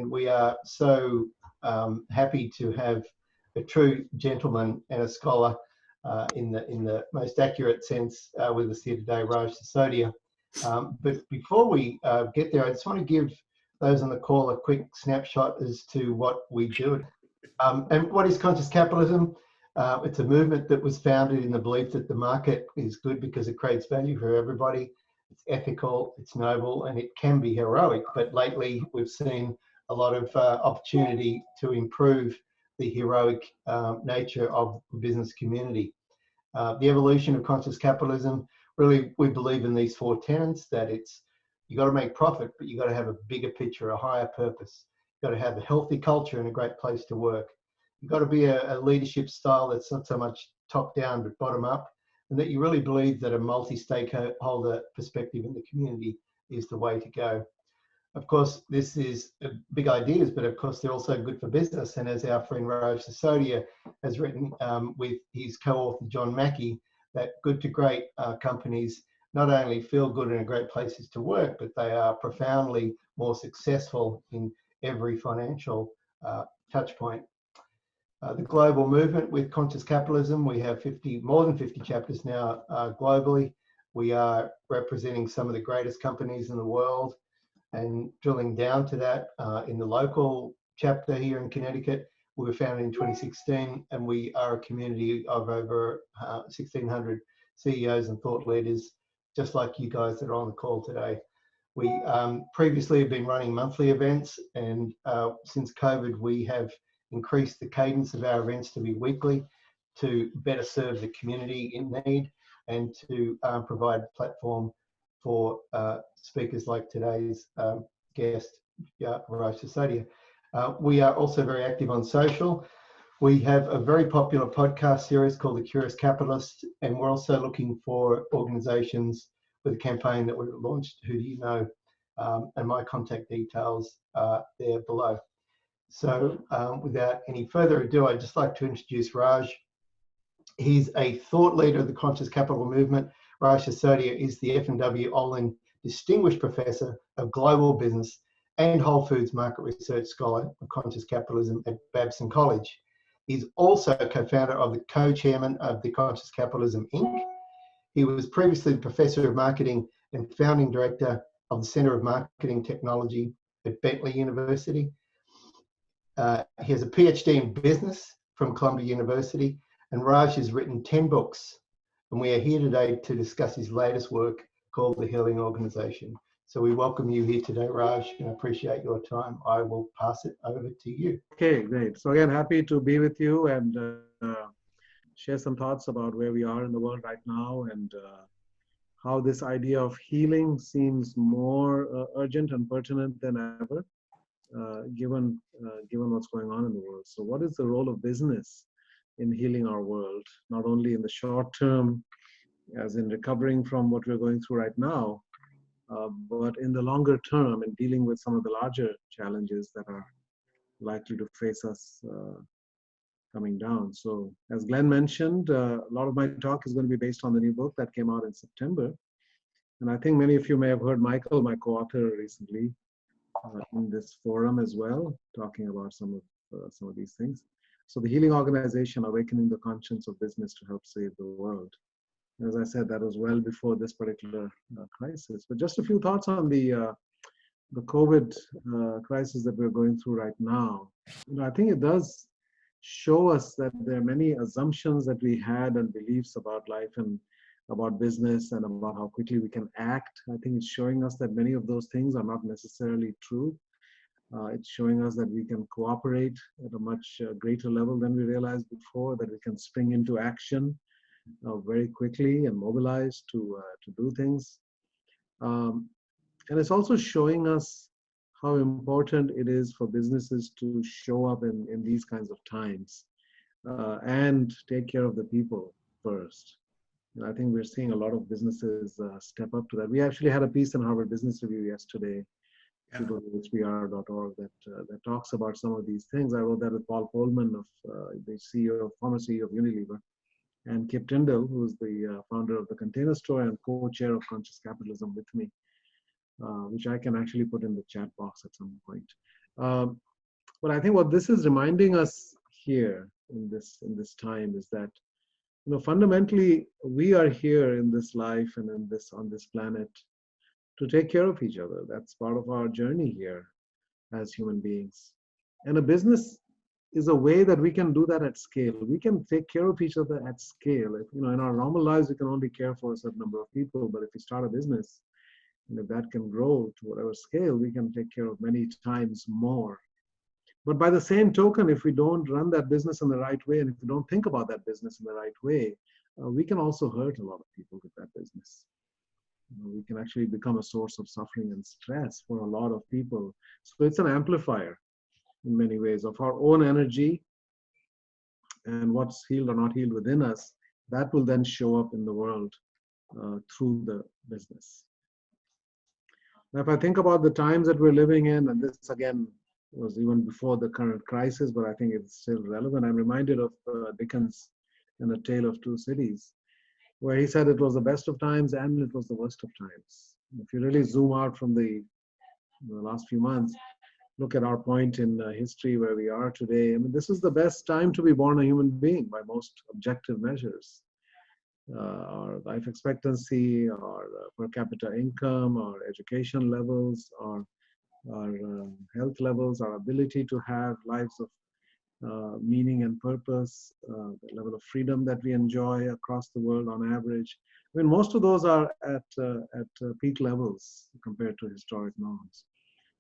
we are so happy to have a true gentleman and a scholar in the most accurate sense with us here today, Raj Sisodia. But before we get there, I just want to give those on the call a quick snapshot as to what we do. And what is conscious capitalism? It's a movement that was founded in the belief that the market is good because it creates value for everybody. It's ethical, it's noble, and it can be heroic. But lately, we've seen a lot of opportunity to improve the heroic nature of the business community. The evolution of conscious capitalism, really, we believe in these four tenets, that it's, you got to make profit, but you got to have a bigger picture, a higher purpose. You got to have a healthy culture and a great place to work. You've got to be a leadership style that's not so much top down, but bottom up, and that you really believe that a multi-stakeholder perspective in the community is the way to go. Of course, this is big ideas, but of course they're also good for business. And as our friend Raj Sisodia has written with his co-author John Mackey, that good to great companies not only feel good and are great places to work, but they are profoundly more successful in every financial touch point. The global movement with conscious capitalism, we have more than 50 chapters now globally. We are representing some of the greatest companies in the world, and drilling down to that in the local chapter here in Connecticut. We were founded in 2016, and we are a community of over 1,600 CEOs and thought leaders, just like you guys that are on the call today. We previously have been running monthly events, and since COVID, we have increased the cadence of our events to be weekly to better serve the community in need and to provide a platform for speakers like today's guest, Raj Sisodia. We are also very active on social. We have a very popular podcast series called The Curious Capitalist, and we're also looking for organizations with a campaign that we launched, Who Do You Know? And my contact details are there below. So without any further ado, I'd just like to introduce Raj. He's a thought leader of the Conscious Capital Movement. Raj Sisodia is the F&W Olin Distinguished Professor of Global Business and Whole Foods Market Research Scholar of Conscious Capitalism at Babson College. He's also co-founder of the co-chairman of the Conscious Capitalism, Inc. He was previously the Professor of Marketing and founding director of the Center of Marketing Technology at Bentley University. He has a PhD in business from Columbia University, and Raj has written 10 books. And we are here today to discuss his latest work called The Healing Organization. So we welcome you here today, Raj, and appreciate your time. I will pass it over to you. Okay, great. So again, happy to be with you and share some thoughts about where we are in the world right now and how this idea of healing seems more urgent and pertinent than ever, given what's going on in the world. So what is the role of business in healing our world, not only in the short term, as in recovering from what we're going through right now, but in the longer term in dealing with some of the larger challenges that are likely to face us coming down. So as Glenn mentioned, a lot of my talk is going to be based on the new book that came out in September. And I think many of you may have heard Micheal, my co-author, recently in this forum as well, talking about some of these things. So the Healing Organization, Awakening the Conscience of Business to Help Save the World. As I said, that was well before this particular crisis. But just a few thoughts on the COVID crisis that we're going through right now. I think it does show us that there are many assumptions that we had and beliefs about life and about business and about how quickly we can act. I think it's showing us that many of those things are not necessarily true. It's showing us that we can cooperate at a much greater level than we realized before, that we can spring into action very quickly and mobilize to do things. And it's also showing us how important it is for businesses to show up in these kinds of times and take care of the people first. And I think we're seeing a lot of businesses step up to that. We actually had a piece in Harvard Business Review yesterday, hbr.org, that talks about some of these things. I wrote that with Paul Polman, of the former CEO of Unilever, and Kip Tindall, who's the founder of the Container Store and co-chair of Conscious Capitalism with me, which I can actually put in the chat box at some point. But I think what this is reminding us here in this time is that, fundamentally we are here in this life and on this planet to take care of each other. That's part of our journey here as human beings. And a business is a way that we can do that at scale. We can take care of each other at scale. If, in our normal lives, we can only care for a certain number of people. But if we start a business, and if that can grow to whatever scale, we can take care of many times more. But by the same token, if we don't run that business in the right way, and if we don't think about that business in the right way, we can also hurt a lot of people with that business. We can actually become a source of suffering and stress for a lot of people. So it's an amplifier in many ways of our own energy, and what's healed or not healed within us, that will then show up in the world through the business. Now, if I think about the times that we're living in, and this again was even before the current crisis, but I think it's still relevant, I'm reminded of Dickens in A Tale of Two Cities, where he said it was the best of times and it was the worst of times. If you really zoom out from the last few months, look at our point in history where we are today. I mean, this is the best time to be born a human being by most objective measures. Our life expectancy, our per capita income, our education levels, our health levels, our ability to have lives of meaning and purpose, the level of freedom that we enjoy across the world on average. I mean, most of those are at peak levels compared to historic norms.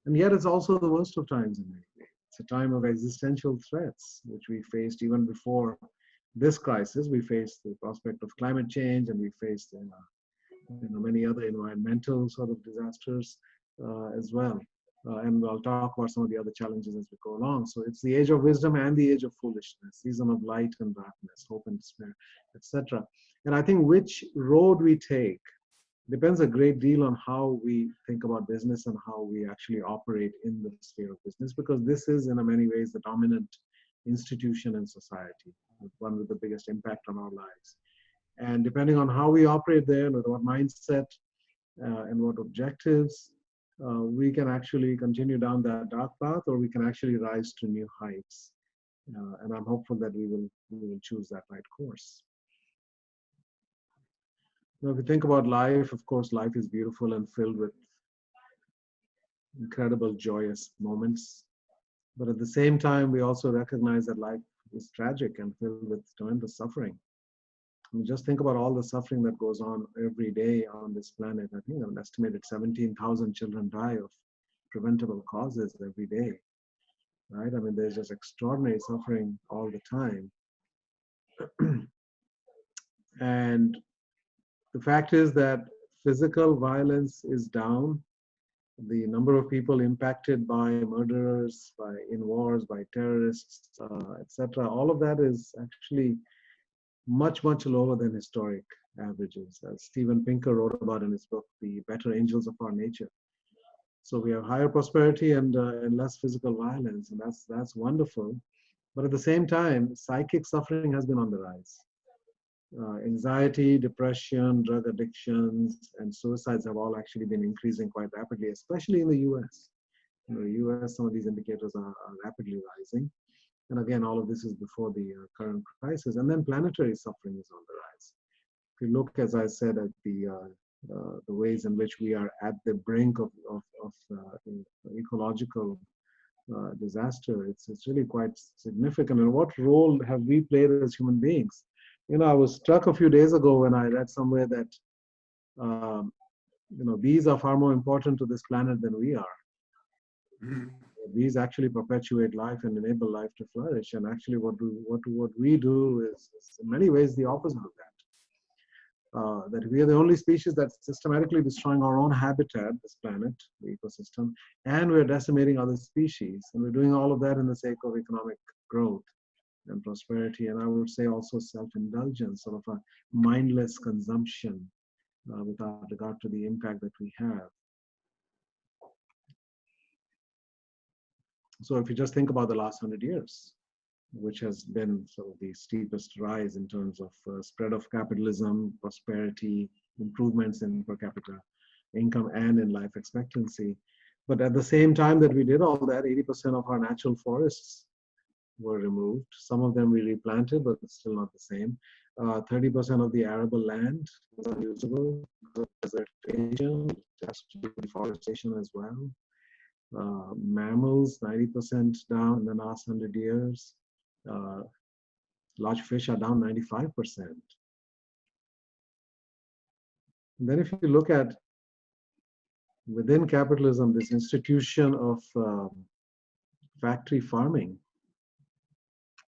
And yet it's also the worst of times in many ways. It's a time of existential threats, which we faced even before this crisis. We faced the prospect of climate change, and we faced many other environmental sort of disasters as well. And I'll talk about some of the other challenges as we go along. So it's the age of wisdom and the age of foolishness, season of light and darkness, hope and despair, etc. And I think which road we take depends a great deal on how we think about business and how we actually operate in the sphere of business, because this is in many ways the dominant institution in society, one with the biggest impact on our lives. And depending on how we operate there, with what mindset and what objectives, we can actually continue down that dark path, or we can actually rise to new heights. And I'm hopeful that we will choose that right course. Now, if you think about life, of course, life is beautiful and filled with incredible, joyous moments. But at the same time, we also recognize that life is tragic and filled with tremendous suffering. I mean, just think about all the suffering that goes on every day on this planet. I think an estimated 17,000 children die of preventable causes every day, right? I mean, there's just extraordinary suffering all the time. And the fact is that physical violence is down. The number of people impacted by murderers, in wars, by terrorists, etc., all of that is actually much, much lower than historic averages, as Steven Pinker wrote about in his book, The Better Angels of Our Nature. So we have higher prosperity and less physical violence, and that's wonderful. But at the same time, psychic suffering has been on the rise. Anxiety, depression, drug addictions, and suicides have all actually been increasing quite rapidly, especially in the US. In the US, some of these indicators are rapidly rising. And again, all of this is before the current crisis. And then planetary suffering is on the rise. If you look, as I said, at the ways in which we are at the brink of ecological disaster, it's really quite significant. And what role have we played as human beings? I was struck a few days ago when I read somewhere that bees are far more important to this planet than we are. Bees actually perpetuate life and enable life to flourish. And actually, what we do is in many ways the opposite of that. That we are the only species that's systematically destroying our own habitat, this planet, the ecosystem, and we're decimating other species. And we're doing all of that in the sake of economic growth and prosperity, and I would say also self-indulgence, sort of a mindless consumption without regard to the impact that we have. So if you just think about the last 100 years, which has been sort of the steepest rise in terms of spread of capitalism, prosperity, improvements in per capita income and in life expectancy, But at the same time that we did all that, 80% of our natural forests were removed. Some of them we replanted, but it's still not the same. 30% of the arable land was unusable because of desertification, deforestation as well. Mammals, 90% down in the last 100 years. Large fish are down 95%. And then if you look at within capitalism, this institution of factory farming,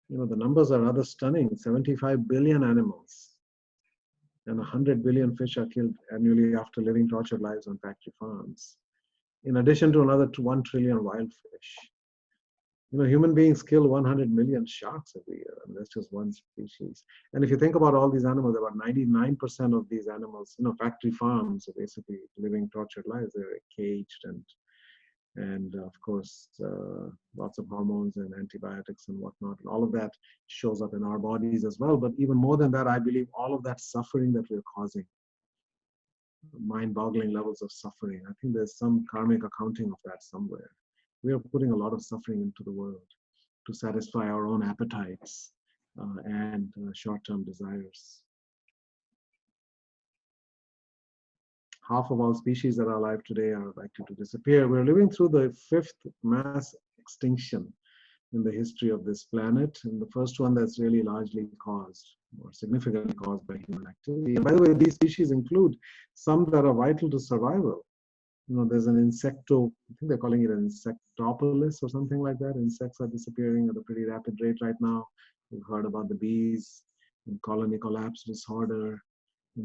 the numbers are rather stunning. 75 billion animals and 100 billion fish are killed annually after living tortured lives on factory farms, in addition to another 1 trillion wild fish. Human beings kill 100 million sharks every year, and that's just one species. And if you think about all these animals, about 99% of these animals, factory farms are basically living tortured lives. They're caged and of course, lots of hormones and antibiotics and whatnot. And all of that shows up in our bodies as well. But even more than that, I believe all of that suffering that we're causing, mind-boggling levels of suffering, I think there's some karmic accounting of that somewhere. We are putting a lot of suffering into the world to satisfy our own appetites and short-term desires. Half of all species that are alive today are likely to disappear. We're living through the 5th mass extinction in the history of this planet, and the first one that's really largely caused or significantly caused by human activity. And by the way, these species include some that are vital to survival. There's an insecto, I think they're calling it an insectopolis or something like that. Insects are disappearing at a pretty rapid rate right now. We've heard about the bees and colony collapse disorder,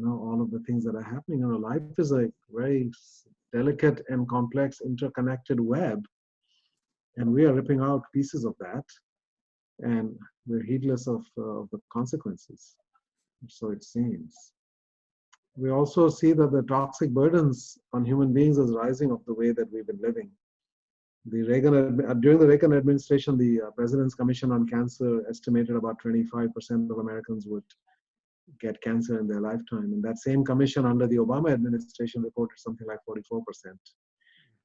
all of the things that are happening. Life is a very delicate and complex interconnected web, and we are ripping out pieces of that, and we're heedless of the consequences. So it seems. We also see that the toxic burdens on human beings is rising of the way that we've been living. During the Reagan administration, the President's Commission on Cancer estimated about 25% of Americans would get cancer in their lifetime. And that same commission under the Obama administration reported something like 44%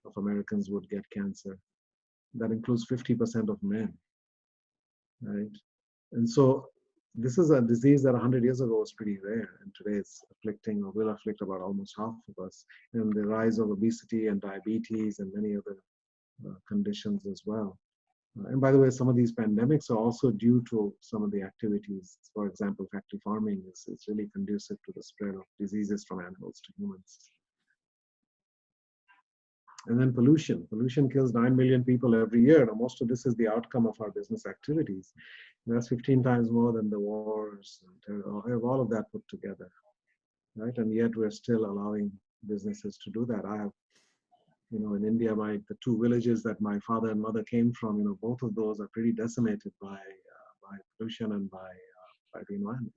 of Americans would get cancer. That includes 50% of men, right? And so this is a disease that 100 years ago was pretty rare, and today it's afflicting or will afflict about almost half of us. And the rise of obesity and diabetes and many other conditions as well. And by the way, some of these pandemics are also due to some of the activities. For example, factory farming is really conducive to the spread of diseases from animals to humans. And then pollution. Pollution kills 9 million people every year. Now, most of this is the outcome of our business activities. And that's 15 times more than the wars and all of that put together, right? And yet we're still allowing businesses to do that. I have, in India, the 2 villages that my father and mother came from, both of those are pretty decimated by pollution and by the environment.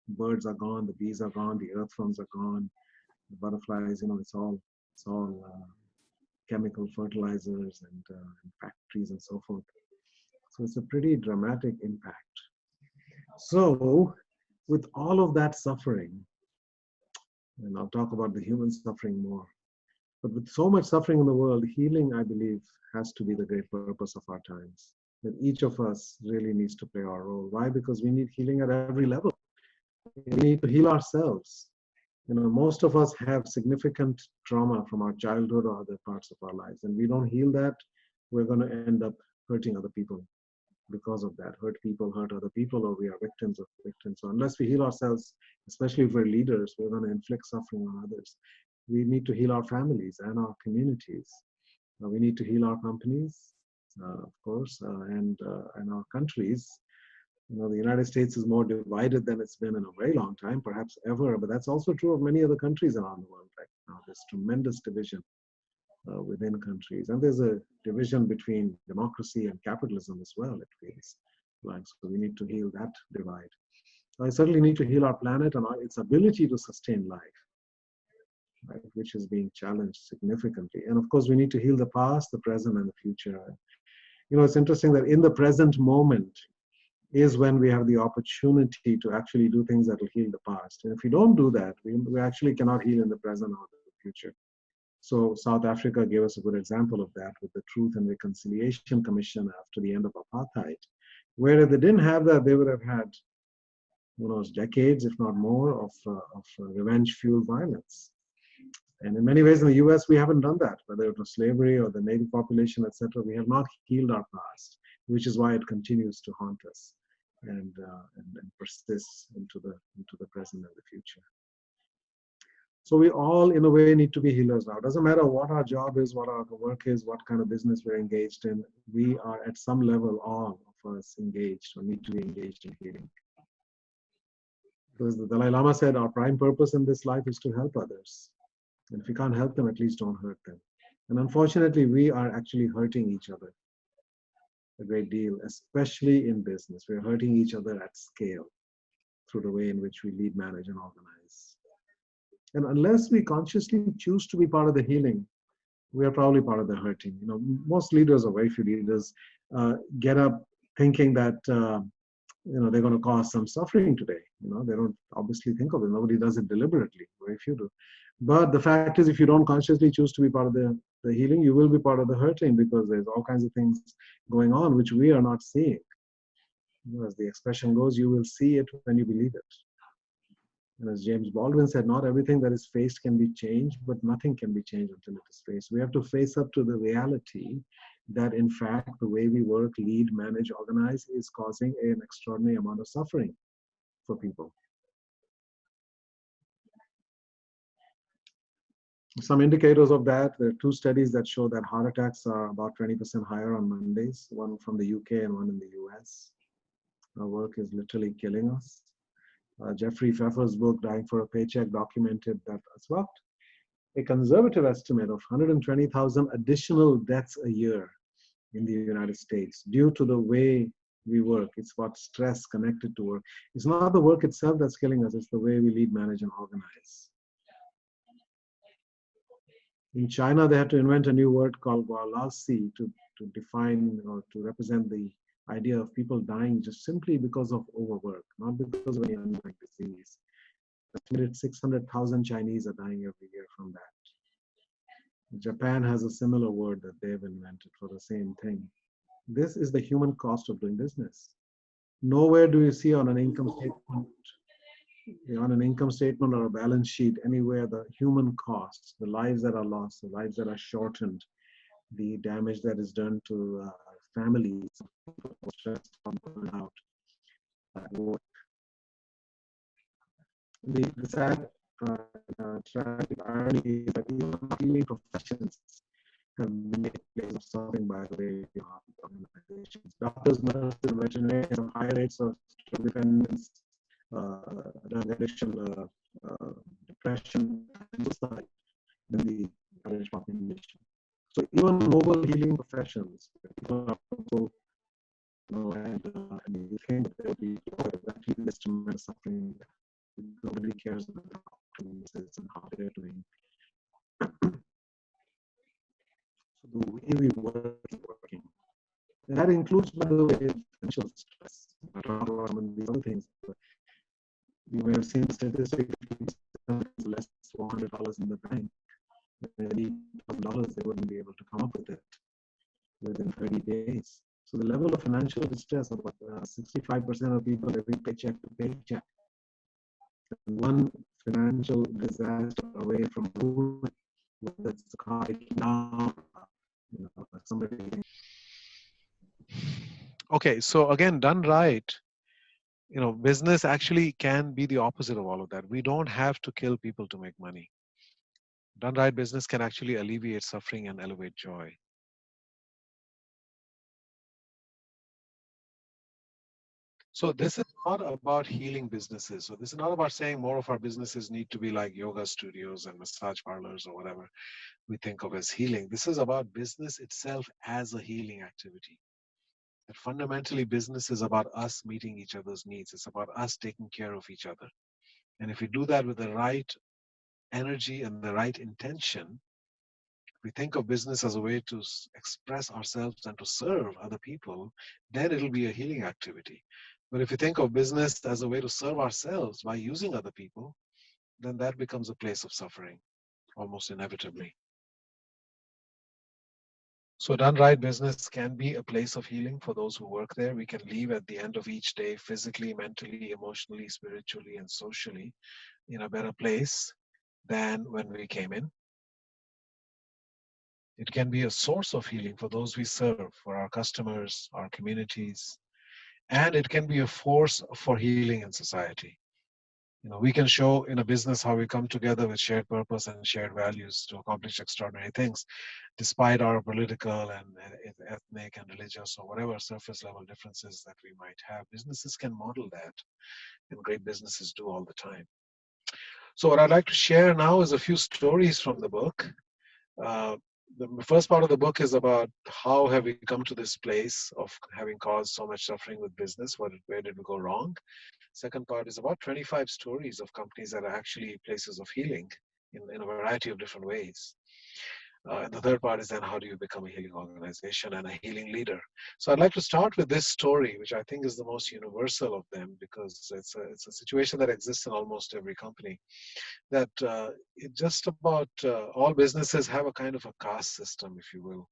Birds are gone, the bees are gone, the earthworms are gone, the butterflies. It's all chemical fertilizers and factories and so forth. So it's a pretty dramatic impact. So with all of that suffering, and I'll talk about the human suffering more, but with so much suffering in the world, healing, I believe, has to be the great purpose of our times. That each of us really needs to play our role. Why? Because we need healing at every level. We need to heal ourselves. Most of us have significant trauma from our childhood or other parts of our lives. And we don't heal that, we're going to end up hurting other people because of that. Hurt people, hurt other people, or we are victims of victims. So unless we heal ourselves, especially if we're leaders, we're going to inflict suffering on others. We need to heal our families and our communities. We need to heal our companies, of course, and our countries. The United States is more divided than it's been in a very long time, perhaps ever, but that's also true of many other countries around the world right now. There's tremendous division within countries, and there's a division between democracy and capitalism as well, it feels like. So we need to heal that divide. I certainly need to heal our planet and its ability to sustain life, right, which is being challenged significantly. And of course, we need to heal the past, the present, and the future. It's interesting that in the present moment is when we have the opportunity to actually do things that will heal the past. And if we don't do that, we actually cannot heal in the present or the future. So South Africa gave us a good example of that with the Truth and Reconciliation Commission after the end of apartheid, where if they didn't have that, they would have had, who knows, decades, if not more, of revenge-fueled violence. And in many ways in the US, we haven't done that, whether it was slavery or the native population, etc. We have not healed our past, which is why it continues to haunt us and persists into the present and the future. So we all, in a way, need to be healers now. It doesn't matter what our job is, what our work is, what kind of business we're engaged in. We are at some level, all of us, engaged or need to be engaged in healing. Because the Dalai Lama said our prime purpose in this life is to help others. And if we can't help them, at least don't hurt them. And unfortunately, we are actually hurting each other a great deal, especially in business. We're hurting each other at scale through the way in which we lead, manage, and organize. And unless we consciously choose to be part of the healing, we are probably part of the hurting. You know, most leaders, or very few leaders, get up thinking that you know, they're going to cause some suffering today. You know, they don't obviously think of it. Nobody does it deliberately. Very few do. But the fact is, if you don't consciously choose to be part of the healing, you will be part of the hurting, because there's all kinds of things going on which we are not seeing. You know, as the expression goes, you will see it when you believe it. And as James Baldwin said, not everything that is faced can be changed, but nothing can be changed until it is faced. We have to face up to the reality that, in fact, the way we work, lead, manage, organize is causing an extraordinary amount of suffering for people. Some indicators of that: there are two studies that show that heart attacks are about 20% higher on Mondays, one from the UK and one in the US. Our work is literally killing us. Jeffrey Pfeffer's book, Dying for a Paycheck, documented that as well. A conservative estimate of 120,000 additional deaths a year in the United States due to the way we work. It's about stress connected to work. It's not the work itself that's killing us, it's the way we lead, manage, and organize. In China, they had to invent a new word called gualasi to define or to represent the idea of people dying just simply because of overwork, not because of any underlying disease. Estimated 600,000 Chinese are dying every year from that. Japan has a similar word that they've invented for the same thing. This is the human cost of doing business. Nowhere do you see on an income statement, or a balance sheet anywhere the human costs, the lives that are lost, the lives that are shortened, the damage that is done to families, stressed from burnout at work. The sad tragic irony is that even healing professions have been made a place of suffering by the way organizations. Doctors, nurses, veterinarians have higher rates of dependence, drug addiction, depression, and suicide than the average population. So even noble healing professions, people are also, you know, and you think that they'll be actually this tremendous suffering. Nobody cares about doctors and how they're doing. So the way we work is working. And that includes, by the way, financial stress. I talk about some of these other things. But you may have seen the statistic, less than $400 in the bank. $80,000, they wouldn't be able to come up with it within 30 days. So the level of financial distress, about 65% of people living paycheck to paycheck. One financial disaster away from ruin, whether it's the car down, you know, somebody. Okay, so again, done right, you know, business actually can be the opposite of all of that. We don't have to kill people to make money. Done right, business can actually alleviate suffering and elevate joy. So this is not about healing businesses. So this is not about saying more of our businesses need to be like yoga studios and massage parlors or whatever we think of as healing. This is about business itself as a healing activity. That fundamentally business is about us meeting each other's needs. It's about us taking care of each other. And if we do that with the right energy and the right intention, we think of business as a way to express ourselves and to serve other people, then it'll be a healing activity. But if we think of business as a way to serve ourselves by using other people, then that becomes a place of suffering, almost inevitably. So done right, business can be a place of healing for those who work there. We can leave at the end of each day physically, mentally, emotionally, spiritually, and socially in a better place than when we came in. It can be a source of healing for those we serve, for our customers, our communities, and it can be a force for healing in society. We can show in a business how we come together with shared purpose and shared values to accomplish extraordinary things, despite our political and ethnic and religious or whatever surface level differences that we might have. Businesses can model that, and great businesses do all the time. So what I'd like to share now is a few stories from the book. Uh, the first part of the book is about how have we come to this place of having caused so much suffering with business. Where did we go wrong? Second part is about 25 stories of companies that are actually places of healing in a variety of different ways. And the third part is then how do you become a healing organization and a healing leader? So I'd like to start with this story, which I think is the most universal of them because it's a situation that exists in almost every company. That it just about all businesses have a kind of a caste system, if you will,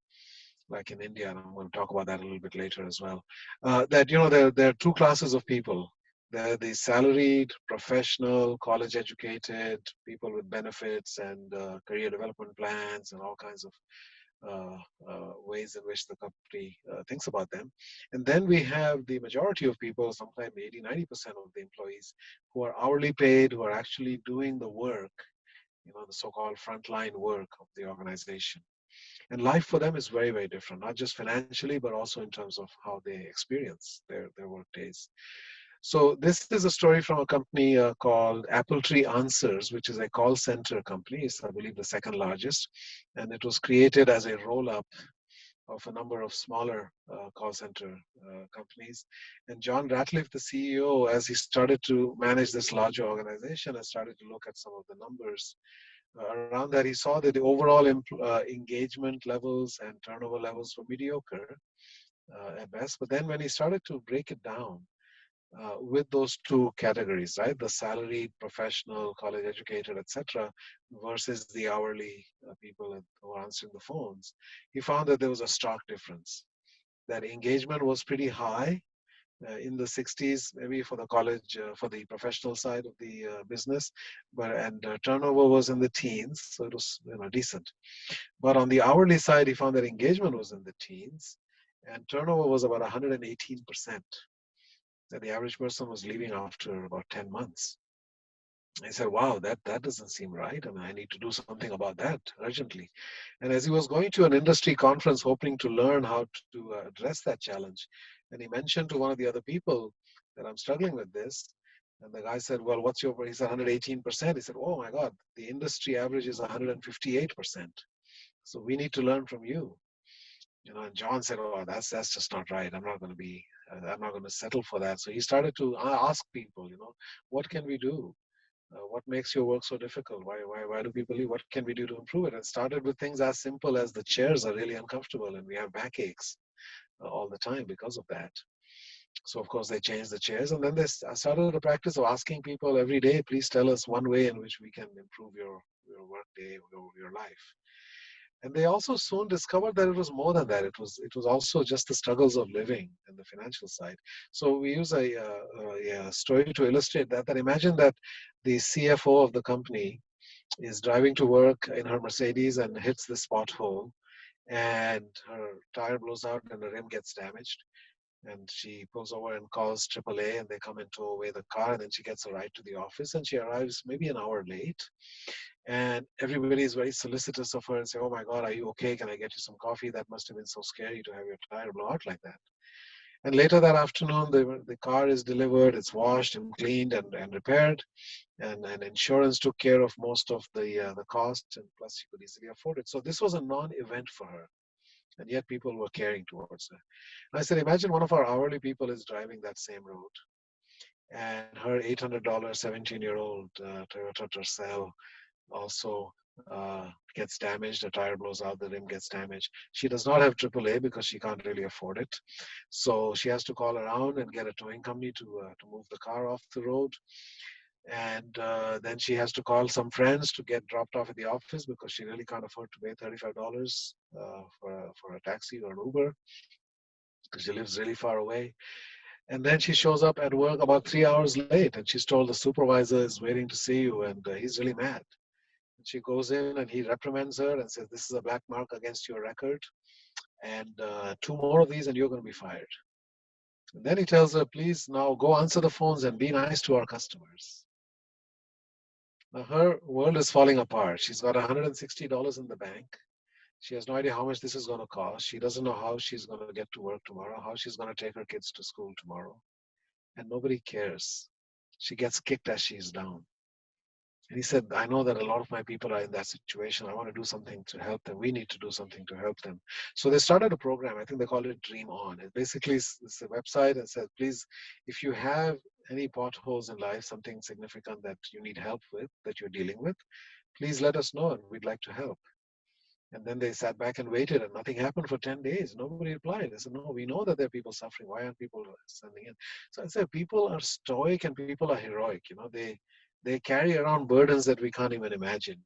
like in India, and I'm going to talk about that a little bit later as well. That there are two classes of people. There are the salaried, professional, college-educated people with benefits and career development plans and all kinds of ways in which the company thinks about them. And then we have the majority of people, sometimes 80, 90% of the employees, who are hourly paid, who are actually doing the work, the so-called frontline work of the organization. And life for them is very, very different, not just financially, but also in terms of how they experience their work days. So this is a story from a company called Apple Tree Answers, which is a call center company. It's, I believe, the second largest. And it was created as a roll-up of a number of smaller call center companies. And John Ratliff, the CEO, as he started to manage this larger organization and started to look at some of the numbers around that, he saw that the overall engagement levels and turnover levels were mediocre at best. But then when he started to break it down with those two categories, right, the salaried, professional, college educated, etc., versus the hourly people who are answering the phones, he found that there was a stark difference. That engagement was pretty high in the 60s, maybe for the college, for the professional side of the business, and turnover was in the teens, so it was decent. But on the hourly side, he found that engagement was in the teens, and turnover was about 118%. That the average person was leaving after about 10 months. I said, wow, that doesn't seem right. I mean, I need to do something about that urgently. And as he was going to an industry conference, hoping to learn how to address that challenge, and he mentioned to one of the other people that I'm struggling with this. And the guy said, well, what's your, he said 118%. He said, oh my God, the industry average is 158%. So we need to learn from you. And John said, oh, that's just not right. I'm not going to settle for that. So he started to ask people, what can we do? What makes your work so difficult? Why do people leave? What can we do to improve it? And started with things as simple as the chairs are really uncomfortable and we have backaches all the time because of that. So of course they changed the chairs, and then they started a practice of asking people every day, please tell us one way in which we can improve your work day, your life. And they also soon discovered that it was more than that. It was also just the struggles of living and the financial side. So we use a story to illustrate that. That imagine that the CFO of the company is driving to work in her Mercedes and hits this pothole, and her tire blows out and the rim gets damaged. And she pulls over and calls AAA, and they come and tow away the car. And then she gets a ride to the office, and she arrives maybe an hour late. And everybody is very solicitous of her and say, oh my God, are you okay? Can I get you some coffee? That must have been so scary to have your tire blow out like that. And later that afternoon, the car is delivered, it's washed and cleaned and repaired. And insurance took care of most of the cost, and plus she could easily afford it. So this was a non-event for her. And yet people were caring towards her. And I said, imagine one of our hourly people is driving that same road. And her $800 17-year-old Toyota Tercel also gets damaged. The tire blows out, the rim gets damaged. She does not have AAA because she can't really afford it. So she has to call around and get a towing company to move the car off the road. And then she has to call some friends to get dropped off at the office because she really can't afford to pay $35 for a taxi or an Uber because she lives really far away. And then she shows up at work about 3 hours late, and she's told the supervisor is waiting to see you, and he's really mad. And she goes in and he reprimands her and says, "This is a black mark against your record, and two more of these, and you're going to be fired." And then he tells her, "Please now go answer the phones and be nice to our customers." Now her world is falling apart. She's got $160 in the bank. She has no idea how much this is going to cost. She doesn't know how she's going to get to work tomorrow, how she's going to take her kids to school tomorrow. And nobody cares. She gets kicked as she's down. And he said, "I know that a lot of my people are in that situation. I want to do something to help them. We need to do something to help them." So they started a program. I think they called it Dream On. It basically is it's a website and said, please, if you have any potholes in life, something significant that you need help with, that you're dealing with, please let us know and we'd like to help. And then they sat back and waited, and nothing happened for 10 days. Nobody replied. They said, "No, we know that there are people suffering. Why aren't people sending in?" So I said, people are stoic and people are heroic. They carry around burdens that we can't even imagine.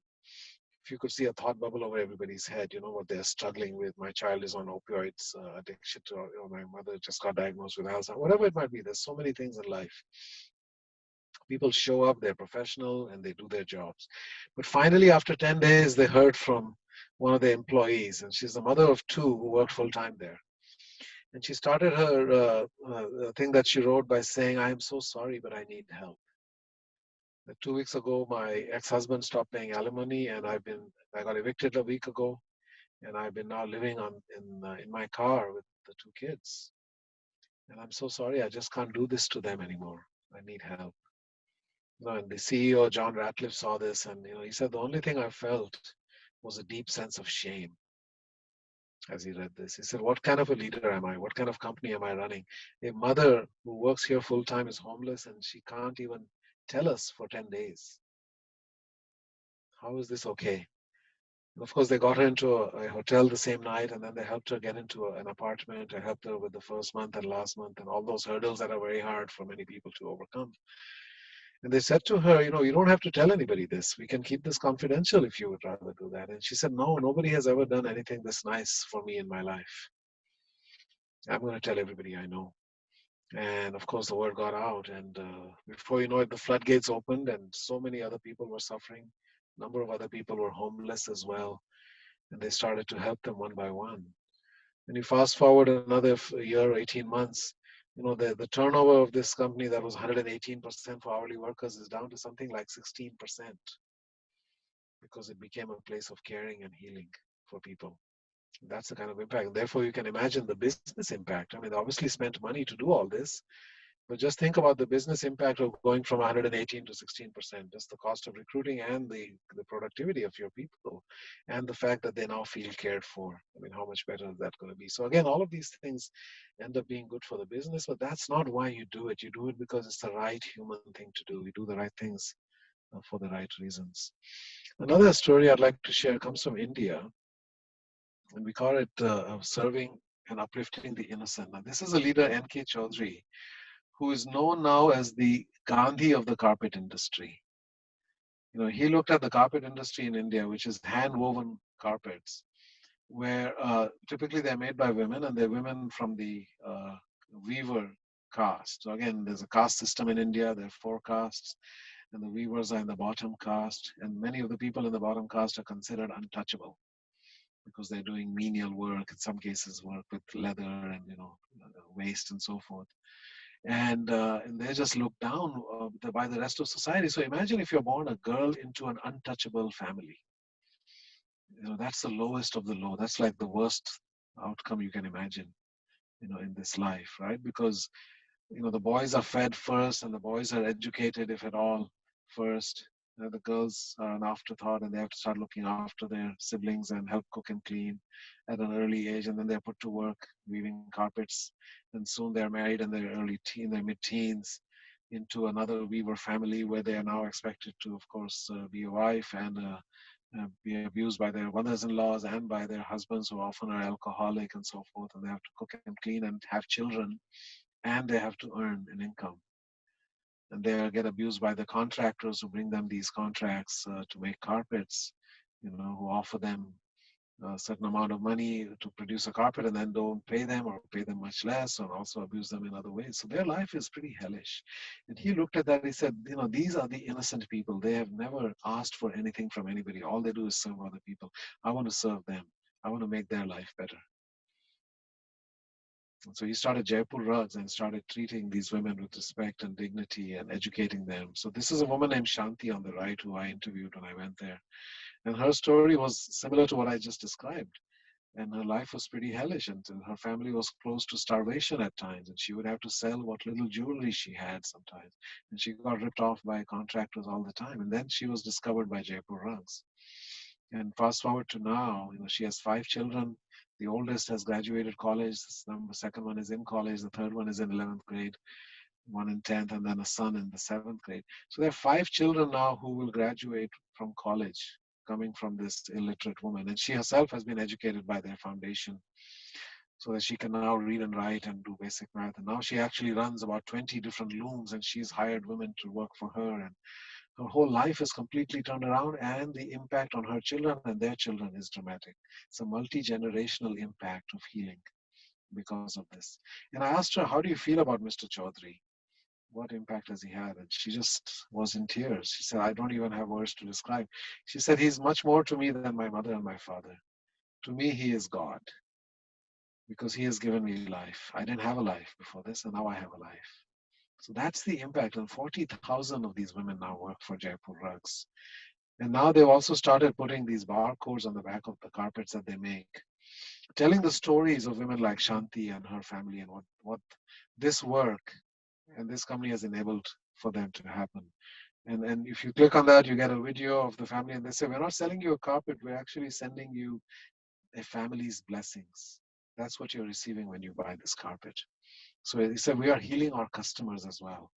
If you could see a thought bubble over everybody's head, you know what they're struggling with. My child is on opioids, addiction to, my mother just got diagnosed with Alzheimer's, whatever it might be. There's so many things in life. People show up, they're professional, and they do their jobs. But finally, after 10 days, they heard from one of the employees, and she's the mother of two who worked full time there. And she started her thing that she wrote by saying, "I am so sorry, but I need help. 2 weeks ago, my ex-husband stopped paying alimony, and I got evicted a week ago, and I've been now living in my car with the two kids. And I'm so sorry, I just can't do this to them anymore. I need help." And the CEO, John Ratcliffe, saw this, and he said, "The only thing I felt was a deep sense of shame as he read this." He said, "What kind of a leader am I? What kind of company am I running? A mother who works here full time is homeless, and she can't even tell us for 10 days. How is this okay?" And of course, they got her into a hotel the same night, and then they helped her get into an apartment. I helped her with the first month and last month and all those hurdles that are very hard for many people to overcome. And they said to her, "You don't have to tell anybody this. We can keep this confidential if you would rather do that." And she said, "No, nobody has ever done anything this nice for me in my life. I'm going to tell everybody I know." And of course, the word got out. And before you know it, the floodgates opened, and so many other people were suffering. A number of other people were homeless as well. And they started to help them one by one. And you fast forward another year, 18 months, the turnover of this company that was 118% for hourly workers is down to something like 16% because it became a place of caring and healing for people. That's the kind of impact. Therefore, you can imagine the business impact. I mean, they obviously spent money to do all this, but just think about the business impact of going from 118 to 16%, just the cost of recruiting and the productivity of your people, and the fact that they now feel cared for. I mean, how much better is that going to be? So again, all of these things end up being good for the business, but that's not why you do it. You do it because it's the right human thing to do. You do the right things for the right reasons. Another story I'd like to share comes from India, and we call it serving and uplifting the innocent. Now, this is a leader, N.K. Chaudhary, who is known now as the Gandhi of the carpet industry. He looked at the carpet industry in India, which is hand-woven carpets, where typically they're made by women, and they're women from the weaver caste. So again, there's a caste system in India. There are 4 castes, and the weavers are in the bottom caste, and many of the people in the bottom caste are considered untouchable because they're doing menial work, in some cases work with leather and waste and so forth. And they're just looked down by the rest of society. So imagine if you're born a girl into an untouchable family. That's the lowest of the low. That's like the worst outcome you can imagine, in this life, right? Because the boys are fed first, and the boys are educated, if at all, first. The girls are an afterthought, and they have to start looking after their siblings and help cook and clean at an early age, and then they're put to work weaving carpets, and soon they're married in their mid-teens into another weaver family where they are now expected to, of course, be a wife and be abused by their mothers-in-laws and by their husbands, who often are alcoholic and so forth, and they have to cook and clean and have children, and they have to earn an income. and they get abused by the contractors who bring them these contracts to make carpets, who offer them a certain amount of money to produce a carpet and then don't pay them or pay them much less, or also abuse them in other ways. So their life is pretty hellish. And he looked at that, he said, these are the innocent people. They have never asked for anything from anybody. All they do is serve other people. I want to serve them. I want to make their life better. And so he started Jaipur Rugs and started treating these women with respect and dignity and educating them. So this is a woman named Shanti on the right who I interviewed when I went there. And her story was similar to what I just described. And her life was pretty hellish, and her family was close to starvation at times, and she would have to sell what little jewelry she had sometimes, and she got ripped off by contractors all the time. And then she was discovered by Jaipur Rugs. And fast forward to now, she has 5 children. The oldest has graduated college, the second one is in college, the third one is in 11th grade, one in 10th, and then a son in the 7th grade. So there are 5 children now who will graduate from college coming from this illiterate woman. And she herself has been educated by their foundation so that she can now read and write and do basic math. And now she actually runs about 20 different looms, and she's hired women to work for her. And her whole life is completely turned around, and the impact on her children and their children is dramatic. It's a multi-generational impact of healing because of this. And I asked her, how do you feel about Mr. Chaudhary? What impact has he had? And she just was in tears. She said, I don't even have words to describe. She said, he's much more to me than my mother and my father. To me, he is God, because he has given me life. I didn't have a life before this, and now I have a life. So that's the impact. And 40,000 of these women now work for Jaipur Rugs. And now they've also started putting these barcodes on the back of the carpets that they make, telling the stories of women like Shanti and her family, and what this work and this company has enabled for them to happen. And if you click on that, you get a video of the family, and they say, we're not selling you a carpet, we're actually sending you a family's blessings. That's what you're receiving when you buy this carpet. So he said, we are healing our customers as well,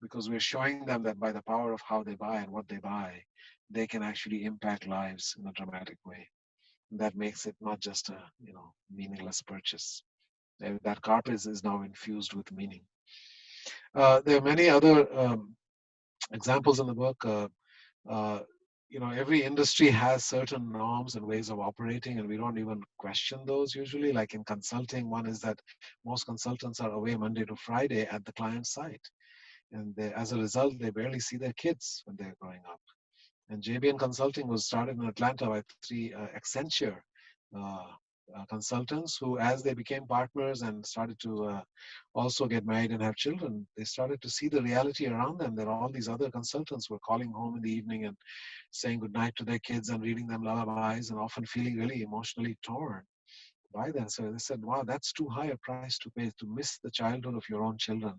because we're showing them that by the power of how they buy and what they buy, they can actually impact lives in a dramatic way. And that makes it not just a meaningless purchase. That carpet is now infused with meaning. There are many other examples in the book. Every industry has certain norms and ways of operating, and we don't even question those usually. Like in consulting, one is that most consultants are away Monday to Friday at the client site. And as a result, they barely see their kids when they're growing up. And JBN Consulting was started in Atlanta by 3 Accenture consultants who, as they became partners and started to also get married and have children, they started to see the reality around them, that all these other consultants were calling home in the evening and saying goodnight to their kids and reading them lullabies, and often feeling really emotionally torn by that. So they said, wow, that's too high a price to pay, to miss the childhood of your own children.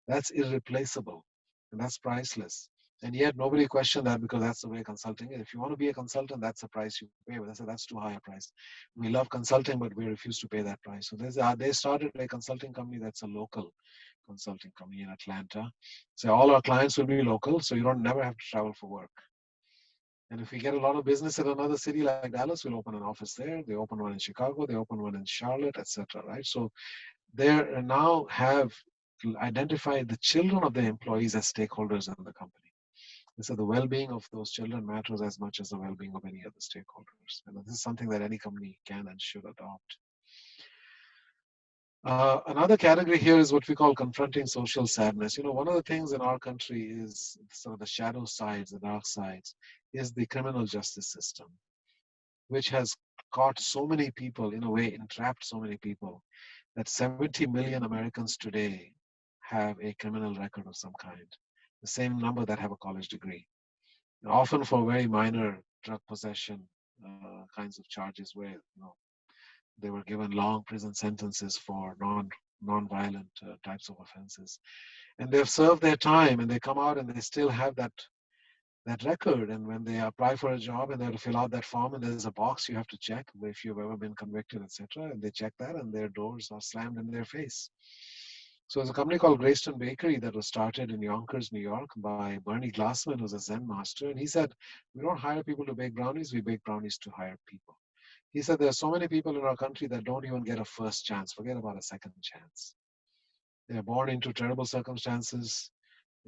That's irreplaceable, and that's priceless. And yet nobody questioned that, because that's the way consulting is. If you want to be a consultant, that's the price you pay. But they said, that's too high a price. We love consulting, but we refuse to pay that price. So they started a consulting company that's a local consulting company in Atlanta. So all our clients will be local, so you don't never have to travel for work. And if we get a lot of business in another city like Dallas, we'll open an office there. They open one in Chicago, they open one in Charlotte, etc. Right? So they now have identified the children of the employees as stakeholders in the company. So the well-being of those children matters as much as the well-being of any other stakeholders. And this is something that any company can and should adopt. Another category here is what we call confronting social sadness. One of the things in our country is sort of the shadow sides, the dark sides, is the criminal justice system, which has caught so many people, in a way, entrapped so many people, that 70 million Americans today have a criminal record of some kind, the same number that have a college degree, and often for very minor drug possession kinds of charges, where they were given long prison sentences for non-violent types of offenses. And they've served their time, and they come out and they still have that record. And when they apply for a job and they have to fill out that form, and there's a box you have to check if you've ever been convicted, etc., and they check that, and their doors are slammed in their face. So there's a company called Greyston Bakery that was started in Yonkers, New York, by Bernie Glassman, who's a Zen master. And he said, we don't hire people to bake brownies, we bake brownies to hire people. He said, there are so many people in our country that don't even get a first chance. Forget about a second chance. They're born into terrible circumstances.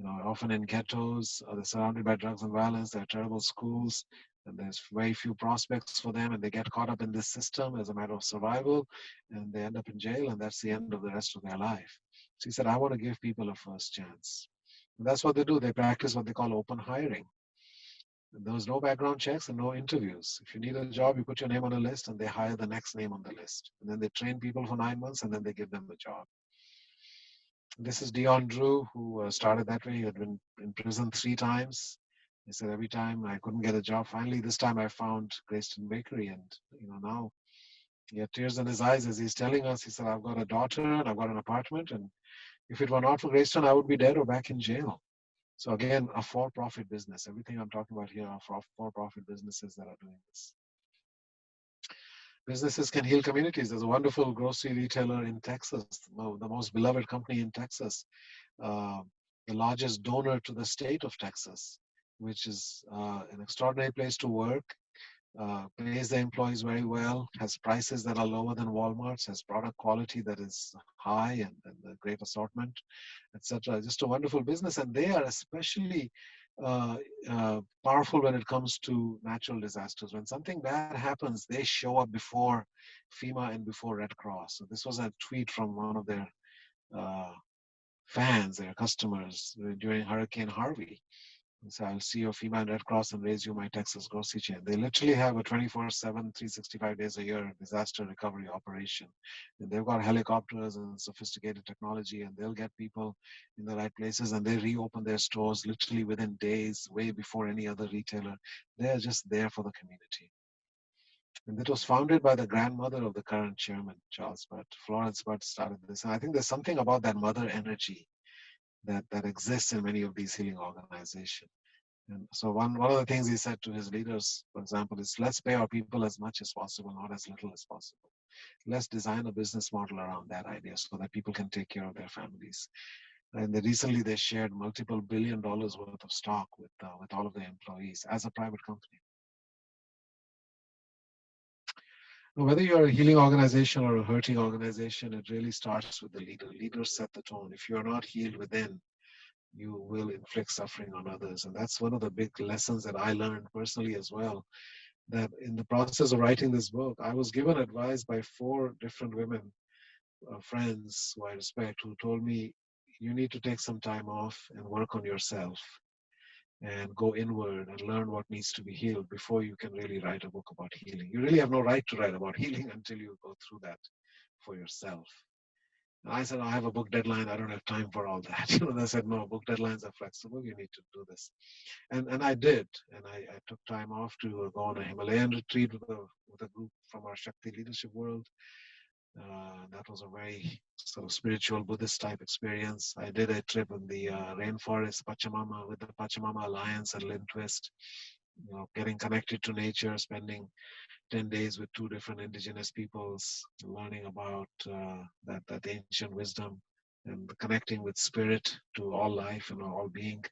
often in ghettos, they're surrounded by drugs and violence, there are terrible schools, and there's very few prospects for them, and they get caught up in this system as a matter of survival, and they end up in jail, and that's the end of the rest of their life. So he said, I want to give people a first chance. And that's what they do. They practice what they call open hiring. And there's no background checks and no interviews. If you need a job, you put your name on a list, and they hire the next name on the list. And then they train people for 9 months, and then they give them a job. This is Dion Drew, who started that way. He had been in prison 3 times. He said, every time I couldn't get a job. Finally, this time I found Greyston Bakery. And, now he had tears in his eyes as he's telling us. He said, I've got a daughter and I've got an apartment. And if it were not for Greyston, I would be dead or back in jail. So again, a for-profit business. Everything I'm talking about here are for-profit businesses that are doing this. Businesses can heal communities. There's a wonderful grocery retailer in Texas, the most beloved company in Texas, the largest donor to the state of Texas, which is an extraordinary place to work, pays the employees very well, has prices that are lower than Walmart's, has product quality that is high and a great assortment, etc. Just a wonderful business, and they are especially powerful when it comes to natural disasters. When something bad happens, they show up before FEMA and before Red Cross. So this was a tweet from one of their fans, their customers, during Hurricane Harvey. So I'll see your FEMA and Red Cross and raise you my Texas grocery chain. They literally have a 24/7, 365 days a year disaster recovery operation. And they've got helicopters and sophisticated technology, and they'll get people in the right places, and they reopen their stores literally within days, way before any other retailer. They're just there for the community. And it was founded by the grandmother of the current chairman, Charles Butt. Florence Butt started this. And I think there's something about that mother energy that exists in many of these healing organizations. And so one of the things he said to his leaders, for example, is let's pay our people as much as possible, not as little as possible. Let's design a business model around that idea so that people can take care of their families. And recently they shared multiple $1 billion worth of stock with all of their employees as a private company. Now, whether you're a healing organization or a hurting organization, it really starts with the leader. Leaders set the tone. If you're not healed within, you will inflict suffering on others. And that's one of the big lessons that I learned personally as well, that in the process of writing this book, I was given advice by 4 different women, friends who I respect, who told me, you need to take some time off and work on yourself and go inward and learn what needs to be healed before you can really write a book about healing. You really have no right to write about healing until you go through that for yourself. And I said, I have a book deadline. I don't have time for all that. They said, no, book deadlines are flexible. You need to do this. And I did. And I took time off to go on a Himalayan retreat with a group from our Shakti leadership world. That was a very sort of spiritual Buddhist type experience. I did a trip in the rainforest, Pachamama, with the Pachamama Alliance and Lynn Twist, getting connected to nature, spending 10 days with 2 different indigenous peoples, learning about that ancient wisdom and connecting with spirit to all life and all being.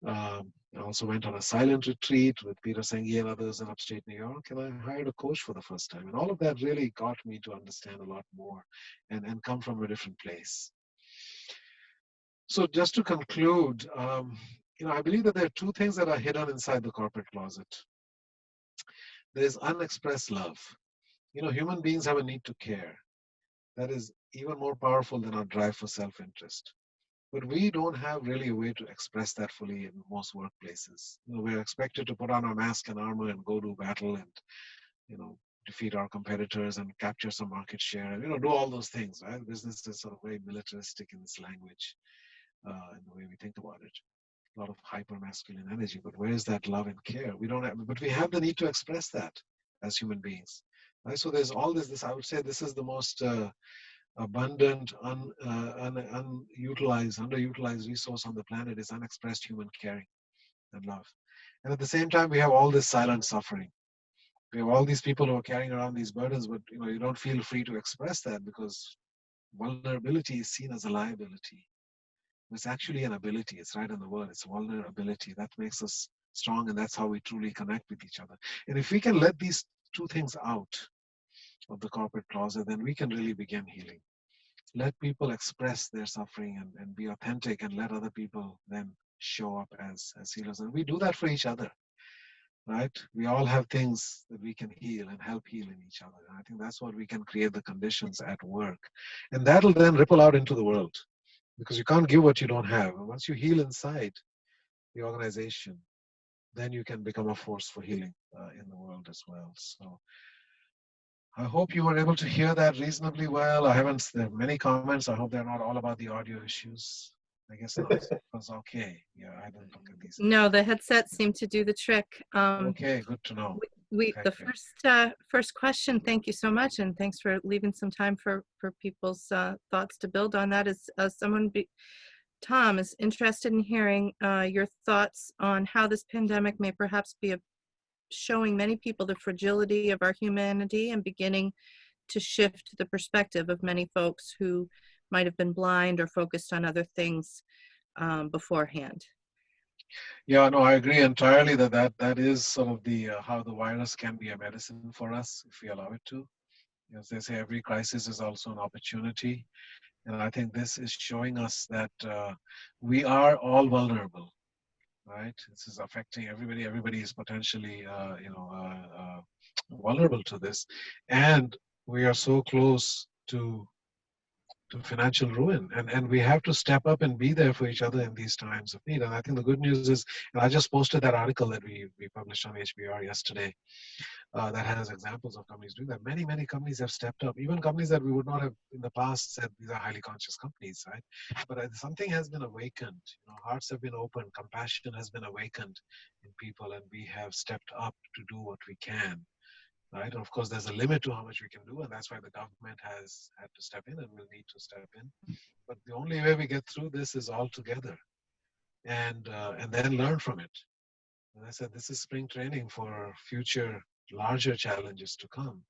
I also went on a silent retreat with Peter Senge and others in upstate New York, and I hired a coach for the first time. And all of that really got me to understand a lot more and come from a different place. So just to conclude, I believe that there are 2 things that are hidden inside the corporate closet. There is unexpressed love. Human beings have a need to care that is even more powerful than our drive for self-interest. But we don't have really a way to express that fully in most workplaces. We're expected to put on our mask and armor and go to battle and, defeat our competitors and capture some market share and, do all those things, right? Business is sort of very militaristic in its language, in the way we think about it. A lot of hyper-masculine energy, but where is that love and care? We don't have, but we have the need to express that as human beings, right? So there's all this, I would say this is the most abundant, underutilized resource on the planet is unexpressed human caring and love. And at the same time, we have all this silent suffering. We have all these people who are carrying around these burdens, but you don't feel free to express that because vulnerability is seen as a liability. It's actually an ability. It's right in the word. It's vulnerability. That makes us strong, and that's how we truly connect with each other. And if we can let these 2 things out of the corporate closet, then we can really begin healing. let people express their suffering and be authentic, and let other people then show up as healers. And we do that for each other, right? We all have things that we can heal and help heal in each other. And I think that's what we can create the conditions at work. And that'll then ripple out into the world, because you can't give what you don't have. And once you heal inside the organization, then you can become a force for healing in the world as well. So I hope you were able to hear that reasonably well. There are many comments. I hope they're not all about the audio issues. I guess not. It was okay. Yeah, I didn't look at these. No, the headset seemed to do the trick. Okay, good to know. The first question, thank you so much, and thanks for leaving some time for people's thoughts to build on that. Is Tom is interested in hearing your thoughts on how this pandemic may perhaps be showing many people the fragility of our humanity and beginning to shift the perspective of many folks who might have been blind or focused on other things beforehand. Yeah, no, I agree entirely that is some of the how the virus can be a medicine for us if we allow it to. As they say, every crisis is also an opportunity, and I think this is showing us that we are all vulnerable, right? This is affecting everybody. Everybody is potentially, vulnerable to this, and we are so close to financial ruin, and we have to step up and be there for each other in these times of need. And I think the good news is, and I just posted that article that we published on HBR yesterday that has examples of companies doing that. Many companies have stepped up, even companies that we would not have in the past said these are highly conscious companies, right? But something has been awakened. Hearts have been opened, compassion has been awakened in people, and we have stepped up to do what we can. Right? Of course, there's a limit to how much we can do, and that's why the government has had to step in and will need to step in. But the only way we get through this is all together, and then learn from it. And I said, this is spring training for future larger challenges to come.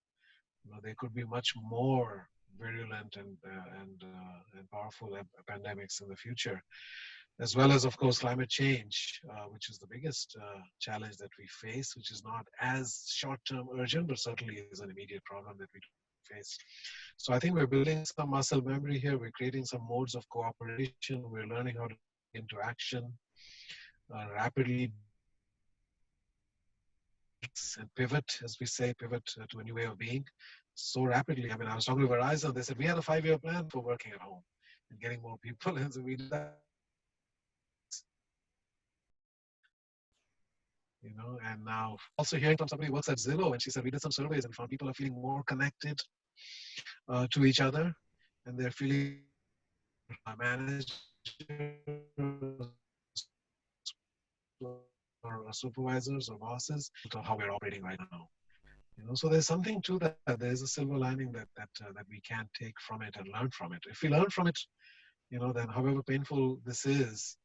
They could be much more virulent and powerful pandemics in the future, as well as, of course, climate change, which is the biggest challenge that we face, which is not as short-term urgent, but certainly is an immediate problem that we face. So I think we're building some muscle memory here. We're creating some modes of cooperation. We're learning how to get into action rapidly and pivot, as we say, pivot to a new way of being so rapidly. I mean, I was talking to Verizon. They said, we had a 5-year plan for working at home and getting more people. And so we did that. And now also hearing from somebody who works at Zillow, and she said we did some surveys and found people are feeling more connected to each other, and they're feeling managers or supervisors or bosses to how we're operating right now. So there's something to that. There's a silver lining that we can take from it and learn from it. If we learn from it, then however painful this is,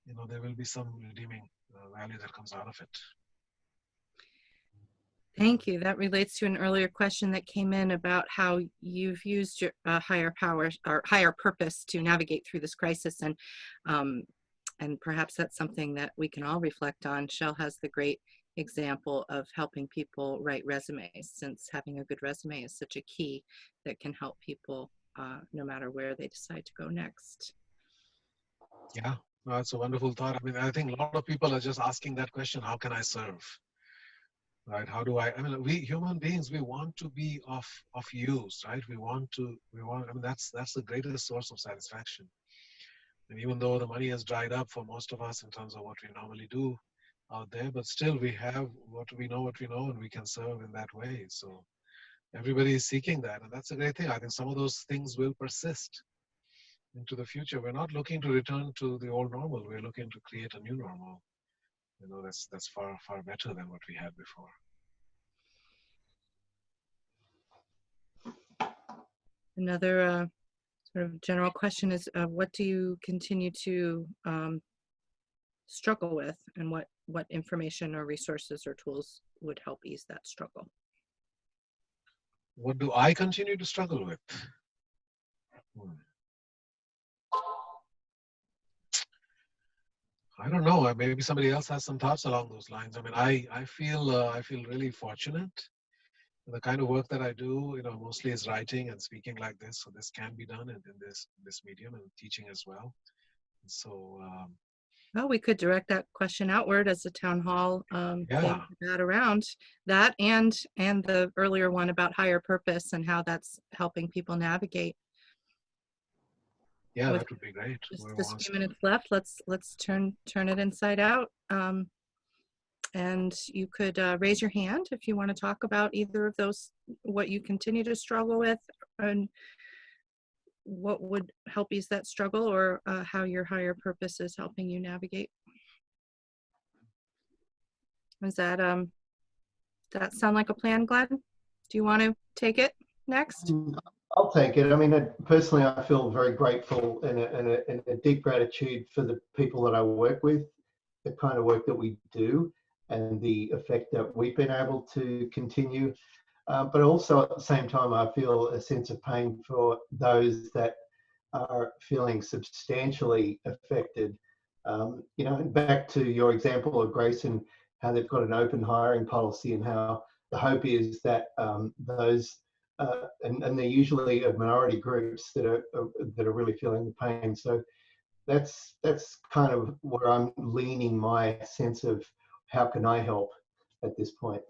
there will be some redeeming value that comes out of it. Thank you. That relates to an earlier question that came in about how you've used your higher power or higher purpose to navigate through this crisis, and perhaps that's something that we can all reflect on. Shell has the great example of helping people write resumes, since having a good resume is such a key that can help people no matter where they decide to go next. Yeah, that's a wonderful thought. I mean, I think a lot of people are just asking that question, how can I serve? Right? How do I mean, we human beings, we want to be of use, right? I mean, that's the greatest source of satisfaction. And even though the money has dried up for most of us in terms of what we normally do out there, but still we have what we know, and we can serve in that way. So everybody is seeking that, and that's a great thing. I think some of those things will persist into the future. We're not looking to return to the old normal. We're looking to create a new normal. That's far, far better than what we had before. Another sort of general question is, what do you continue to struggle with, and what information or resources or tools would help ease that struggle? What do I continue to struggle with? I don't know. Maybe somebody else has some thoughts along those lines. I mean, I feel really fortunate The kind of work that I do, mostly is writing and speaking like this. So this can be done in this medium, and teaching as well. So well, we could direct that question outward as a town hall thing that around that, and the earlier one about higher purpose and how that's helping people navigate. Yeah, that would be great. Just a few minutes left. Let's turn it inside out. And you could raise your hand if you want to talk about either of those, what you continue to struggle with, and what would help ease that struggle, or how your higher purpose is helping you navigate. Does that sound like a plan, Glenn? Do you want to take it next? I'll take it. I mean, personally, I feel very grateful and a deep gratitude for the people that I work with, the kind of work that we do, and the effect that we've been able to continue. But also at the same time, I feel a sense of pain for those that are feeling substantially affected. Back to your example of Grace and how they've got an open hiring policy, and how the hope is that those and they're usually of minority groups that are really feeling the pain. So that's kind of where I'm leaning my sense of how can I help at this point.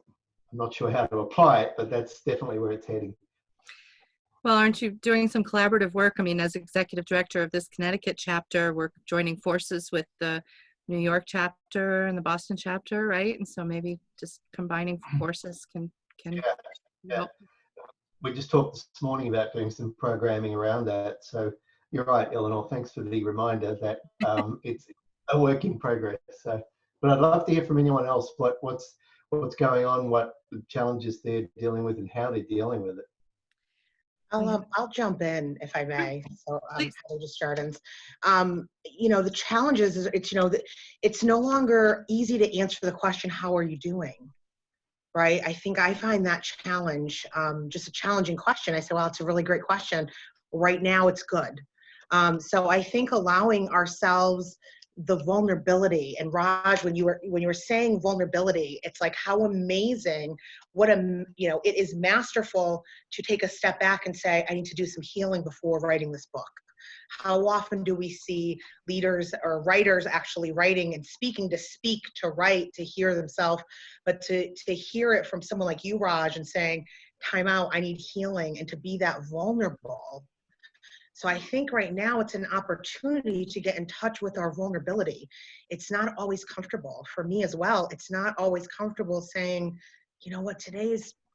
I'm not sure how to apply it, but that's definitely where it's heading. Well, aren't you doing some collaborative work? I mean, as executive director of this Connecticut chapter, we're joining forces with the New York chapter and the Boston chapter, right? And so maybe just combining forces can help. We just talked this morning about doing some programming around that. So you're right, Eleanor. Thanks for the reminder that it's a work in progress. So, but I'd love to hear from anyone else what's going on, what challenges they're dealing with, and how they're dealing with it. I'll jump in if I may. So, Desjardins. The challenges is it's no longer easy to answer the question, "How are you doing?" Right? I think I find that challenge just a challenging question. I say, "Well, it's a really great question. Right now, it's good." So I think allowing ourselves the vulnerability, and Raj, when you were saying vulnerability, it's like how amazing, it is masterful to take a step back and say, I need to do some healing before writing this book. How often do we see leaders or writers actually writing and speaking to speak, to write, to hear themselves, but to hear it from someone like you, Raj, and saying, time out, I need healing, and to be that vulnerable. So I think right now it's an opportunity to get in touch with our vulnerability. It's not always comfortable for me as well. It's not always comfortable saying, you know what,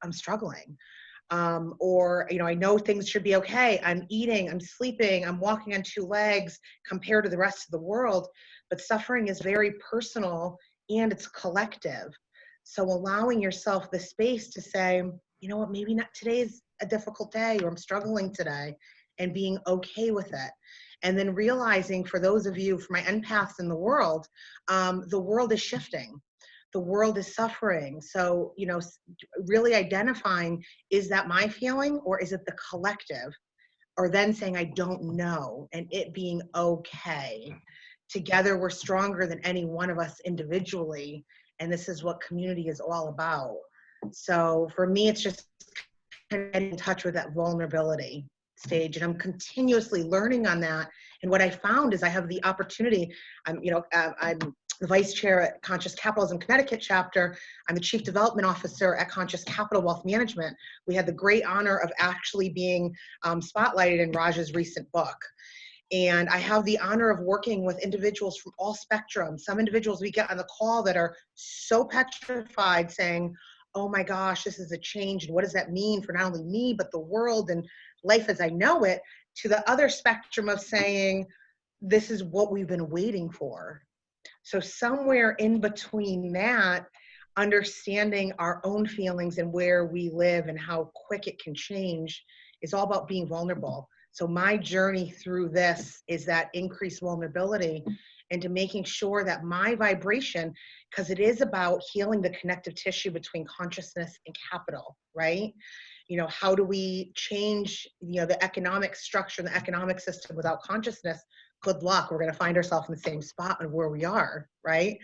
I'm struggling. I know things should be okay. I'm eating, I'm sleeping, I'm walking on two legs compared to the rest of the world. But suffering is very personal and it's collective. So allowing yourself the space to say, you know what, maybe not today's a difficult day, or I'm struggling today, and being okay with it. And then realizing, for those of you, for my empaths in the world is shifting. The world is suffering. So, really identifying, is that my feeling or is it the collective? Or then saying, I don't know, and it being okay. Together, we're stronger than any one of us individually. And this is what community is all about. So for me, it's just kind of getting in touch with that vulnerability stage, and I'm continuously learning on that. And what I found is I have the opportunity. I'm the vice chair at Conscious Capitalism Connecticut chapter. I'm the chief development officer at Conscious Capital Wealth Management. We had the great honor of actually being spotlighted in Raj's recent book. And I have the honor of working with individuals from all spectrums. Some individuals we get on the call that are so petrified, saying, oh my gosh, this is a change, and what does that mean for not only me, but the world and life as I know it, to the other spectrum of saying, this is what we've been waiting for. So somewhere in between that, understanding our own feelings and where we live and how quick it can change is all about being vulnerable. So my journey through this is that increased vulnerability into making sure that my vibration, because it is about healing the connective tissue between consciousness and capital, right? How do we change, the economic structure, the economic system without consciousness? Good luck. We're going to find ourselves in the same spot of where we are, right?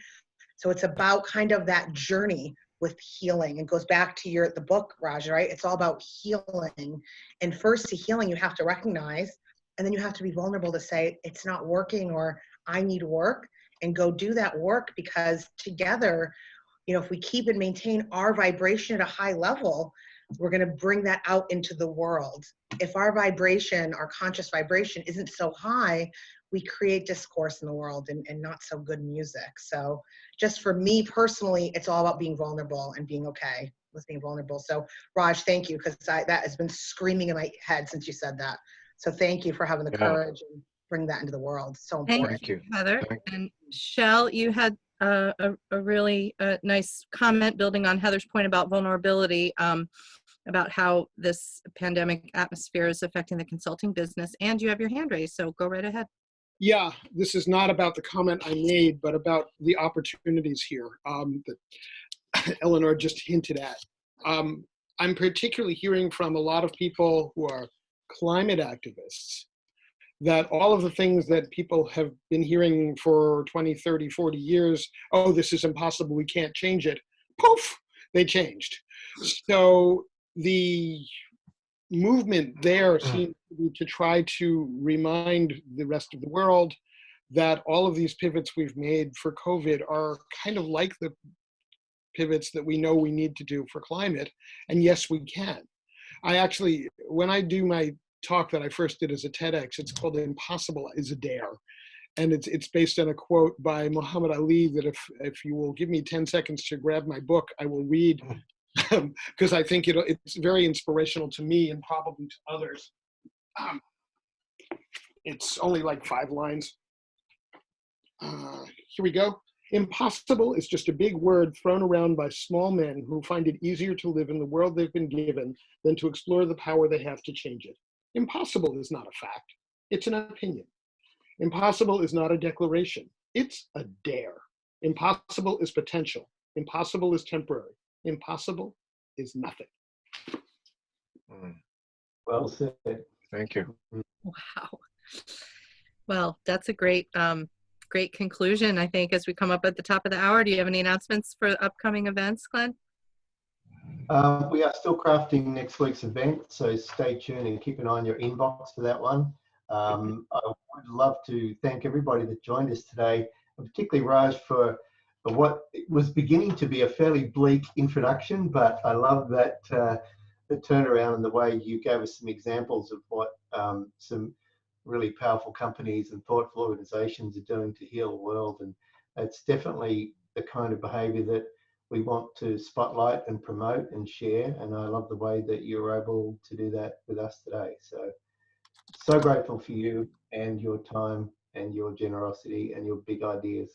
So it's about kind of that journey with healing. It goes back to the book, Raj, right? It's all about healing. And first to healing, you have to recognize, and then you have to be vulnerable to say, it's not working, or I need work, and go do that work, because together, if we keep and maintain our vibration at a high level, we're going to bring that out into the world. If our vibration, our conscious vibration, isn't so high, we create discourse in the world and not so good music. So just for me personally, it's all about being vulnerable and being okay with being vulnerable. So Raj, thank you, because that has been screaming in my head since you said that. So thank you for having the courage and bring that into the world. So important. Thank you, Heather. Thank you. And Micheal, you had a really nice comment building on Heather's point about vulnerability, about how this pandemic atmosphere is affecting the consulting business, and you have your hand raised, so go right ahead. Yeah, this is not about the comment I made, but about the opportunities here that Eleanor just hinted at. I'm particularly hearing from a lot of people who are climate activists that all of the things that people have been hearing for 20, 30, 40 years, oh, this is impossible, we can't change it, poof, they changed. So the movement there seems to be to try to remind the rest of the world that all of these pivots we've made for COVID are kind of like the pivots that we know we need to do for climate, and yes, we can. I actually, when I do my talk that I first did as a TEDx, it's called Impossible is a Dare. And it's based on a quote by Muhammad Ali that if you will give me 10 seconds to grab my book, I will read, because I think it's very inspirational to me and probably to others. It's only like 5 lines. Here we go. Impossible is just a big word thrown around by small men who find it easier to live in the world they've been given than to explore the power they have to change it. Impossible is not a fact, it's an opinion. Impossible is not a declaration, it's a dare. Impossible is potential, impossible is temporary, impossible is nothing. Well said. Thank you. Wow. Well, that's a great great conclusion, I think, as we come up at the top of the hour. Do you have any announcements for upcoming events, Glenn? We are still crafting next week's event, so stay tuned and keep an eye on your inbox for that one. I would love to thank everybody that joined us today, and particularly Raj for what was beginning to be a fairly bleak introduction, but I love that the turnaround and the way you gave us some examples of what some really powerful companies and thoughtful organizations are doing to heal the world. And it's definitely the kind of behavior that we want to spotlight and promote and share. And I love the way that you're able to do that with us today. So grateful for you and your time and your generosity and your big ideas.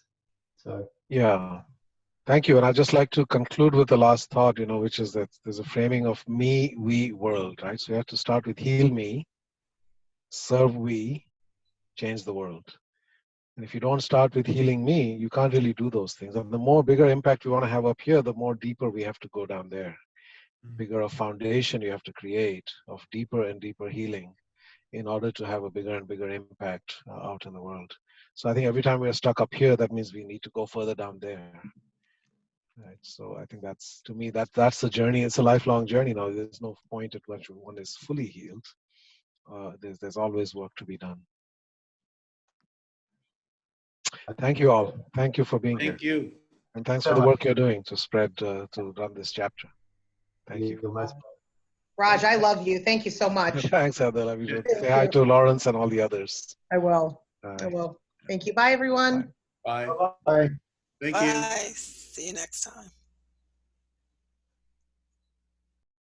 So yeah, thank you. And I'd just like to conclude with the last thought, which is that there's a framing of me, we, world, right? So you have to start with heal me, serve we, change the world. And if you don't start with healing me, you can't really do those things. And the more bigger impact we want to have up here, the more deeper we have to go down there. Bigger a foundation you have to create of deeper and deeper healing in order to have a bigger and bigger impact out in the world. So I think every time we're stuck up here, that means we need to go further down there. Right. So I think that's, to me, that's the journey. It's a lifelong journey now. There's no point at which one is fully healed. There's always work to be done. Thank you all. Thank you for being here. Thank you. And thanks for the work you're doing to spread, to run this chapter. Thank you. Raj, I love you. Thank you so much. Thanks, Heather. Love you. Say hi to Lawrence and all the others. I will. Bye. I will. Thank you. Bye, everyone. Bye. Bye. Thank you. Bye. See you next time.